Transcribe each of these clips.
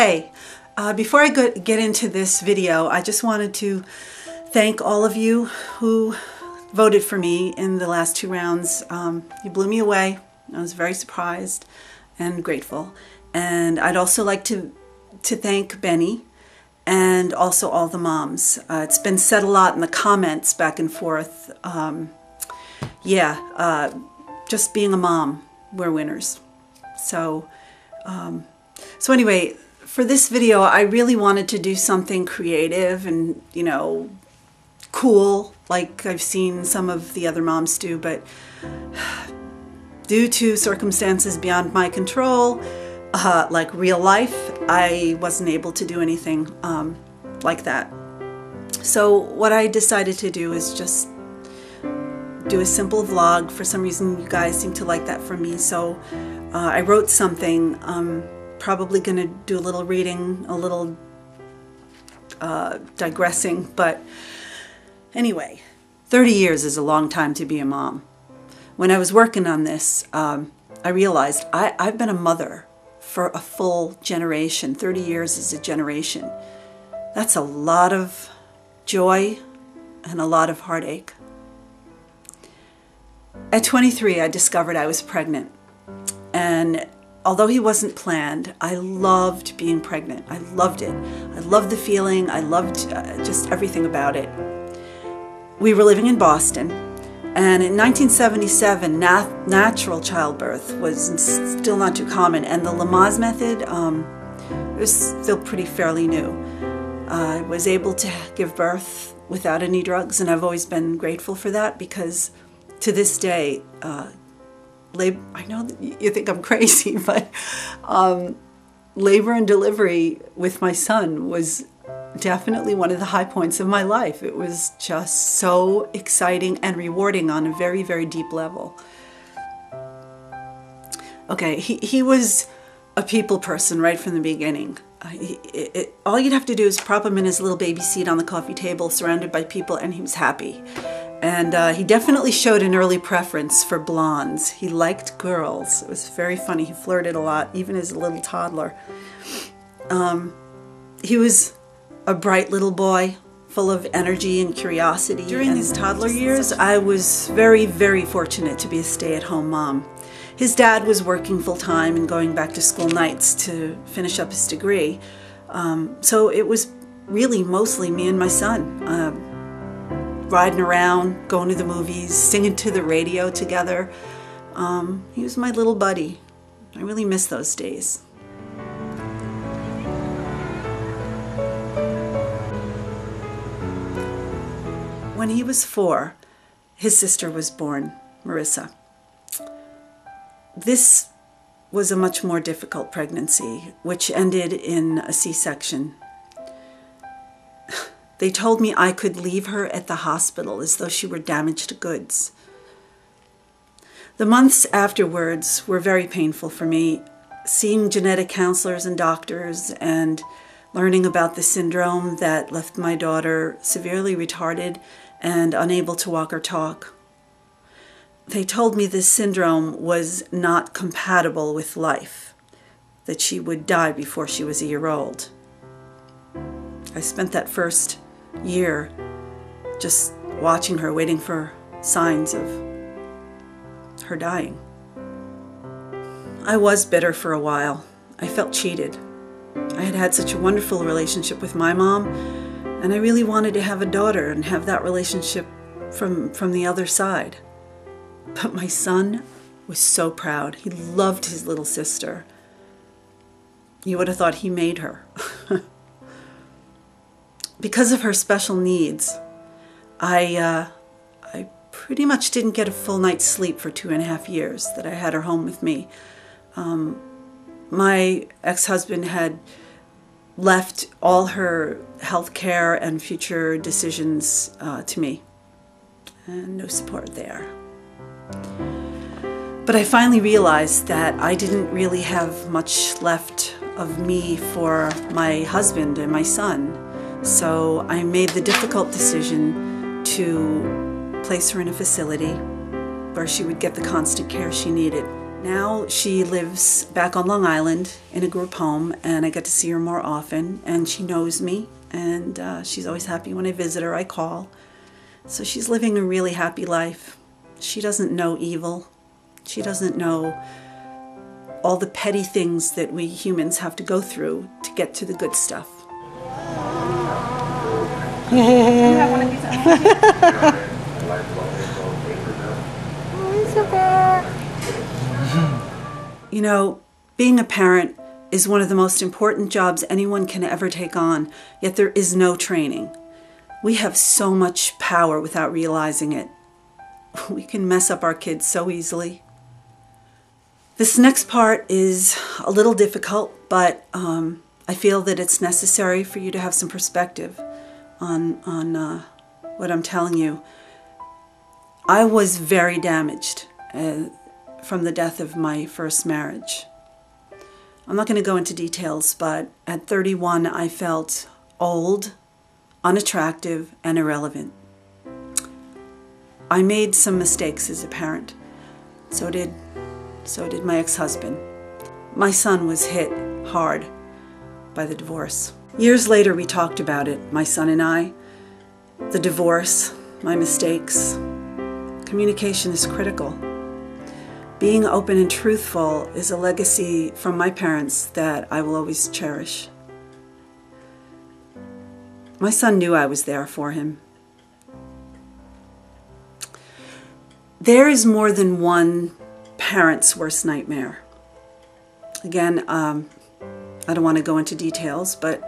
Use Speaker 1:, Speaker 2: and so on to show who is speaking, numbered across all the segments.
Speaker 1: Hey, before I get into this video, I just wanted to thank all of you who voted for me in the last 2 rounds. You blew me away. I was very surprised and grateful. And I'd also like to thank Benny and also all the moms. It's been said a lot in the comments back and forth. Just being a mom, we're winners. So anyway, for this video, I really wanted to do something creative and, you know, cool, like I've seen some of the other moms do, but due to circumstances beyond my control, like real life, I wasn't able to do anything like that. So what I decided to do is just do a simple vlog. For some reason, you guys seem to like that from me, so I wrote something. Probably going to do a little reading, a little digressing, but anyway, 30 years is a long time to be a mom. When I was working on this, I realized I've been a mother for a full generation. 30 years is a generation. That's a lot of joy and a lot of heartache. At 23, I discovered I was pregnant, and although he wasn't planned, I loved being pregnant. I loved it. I loved the feeling. I loved just everything about it. We were living in Boston, and in 1977, natural childbirth was still not too common, and the Lamaze method was still pretty fairly new. I was able to give birth without any drugs, and I've always been grateful for that, because to this day, I know that you think I'm crazy, but labor and delivery with my son was definitely one of the high points of my life. It was just so exciting and rewarding on a very, very deep level. Okay, he was a people person right from the beginning. All you'd have to do is prop him in his little baby seat on the coffee table, surrounded by people, and he was happy. And he definitely showed an early preference for blondes. He liked girls. It was very funny. He flirted a lot, even as a little toddler. He was a bright little boy, full of energy and curiosity. During these toddler years, I was very, very fortunate to be a stay-at-home mom. His dad was working full-time and going back to school nights to finish up his degree. So it was really mostly me and my son. Riding around, going to the movies, singing to the radio together. He was my little buddy. I really miss those days. When he was 4, his sister was born, Marissa. This was a much more difficult pregnancy, which ended in a C-section. They told me I could leave her at the hospital as though she were damaged goods. The months afterwards were very painful for me, seeing genetic counselors and doctors and learning about the syndrome that left my daughter severely retarded and unable to walk or talk. They told me this syndrome was not compatible with life, that she would die before she was a year old. I spent that first year just watching her, waiting for signs of her dying. I was bitter for a while. I felt cheated. I had had such a wonderful relationship with my mom, and I really wanted to have a daughter and have that relationship from the other side. But my son was so proud. He loved his little sister. You would have thought he made her. Because of her special needs, I pretty much didn't get a full night's sleep for 2.5 years that I had her home with me. My ex-husband had left all her health care and future decisions to me, and no support there. But I finally realized that I didn't really have much left of me for my husband and my son. So I made the difficult decision to place her in a facility where she would get the constant care she needed. Now she lives back on Long Island in a group home, and I get to see her more often, and she knows me, and she's always happy when I visit her. I call. So she's living a really happy life. She doesn't know evil. She doesn't know all the petty things that we humans have to go through to get to the good stuff.
Speaker 2: You have one of these at home?
Speaker 1: You know, being a parent is one of the most important jobs anyone can ever take on, yet there is no training. We have so much power without realizing it. We can mess up our kids so easily. This next part is a little difficult, but I feel that it's necessary for you to have some perspective on what I'm telling you. I was very damaged from the death of my first marriage. I'm not going to go into details, but at 31 I felt old, unattractive, and irrelevant. I made some mistakes as a parent. So did my ex-husband. My son was hit hard by the divorce. Years later we talked about it, my son and I. The divorce, my mistakes. Communication is critical. Being open and truthful is a legacy from my parents that I will always cherish. My son knew I was there for him. There is more than one parent's worst nightmare. Again, I don't want to go into details, but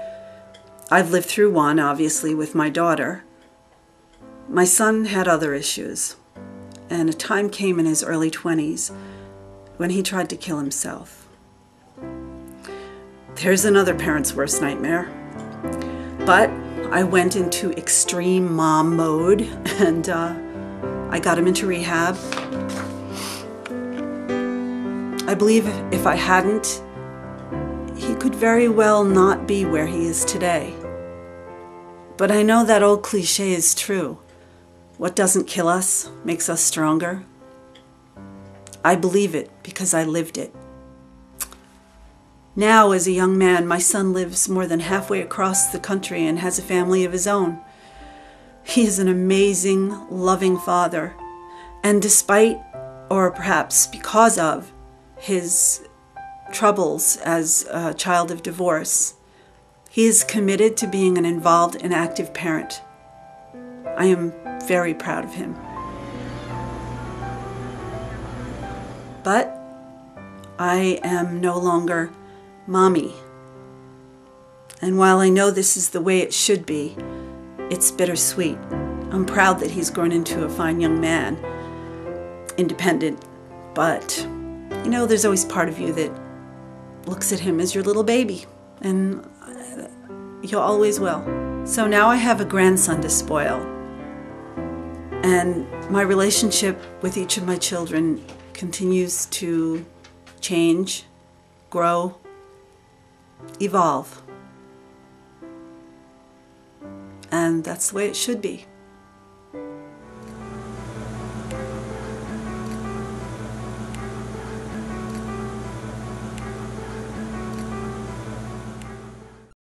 Speaker 1: I've lived through one, obviously, with my daughter. My son had other issues, and a time came in his early 20s when he tried to kill himself. There's another parent's worst nightmare. But I went into extreme mom mode, and I got him into rehab. I believe if I hadn't, he could very well not be where he is today. But I know that old cliche is true. What doesn't kill us makes us stronger. I believe it because I lived it. Now, as a young man, my son lives more than halfway across the country and has a family of his own. He is an amazing, loving father. And despite, or perhaps because of, his troubles as a child of divorce, he is committed to being an involved and active parent. I am very proud of him. But I am no longer mommy. And while I know this is the way it should be, it's bittersweet. I'm proud that he's grown into a fine young man, independent, but you know, there's always part of you that looks at him as your little baby, and you always will. So now I have a grandson to spoil, and my relationship with each of my children continues to change, grow, evolve. And that's the way it should be.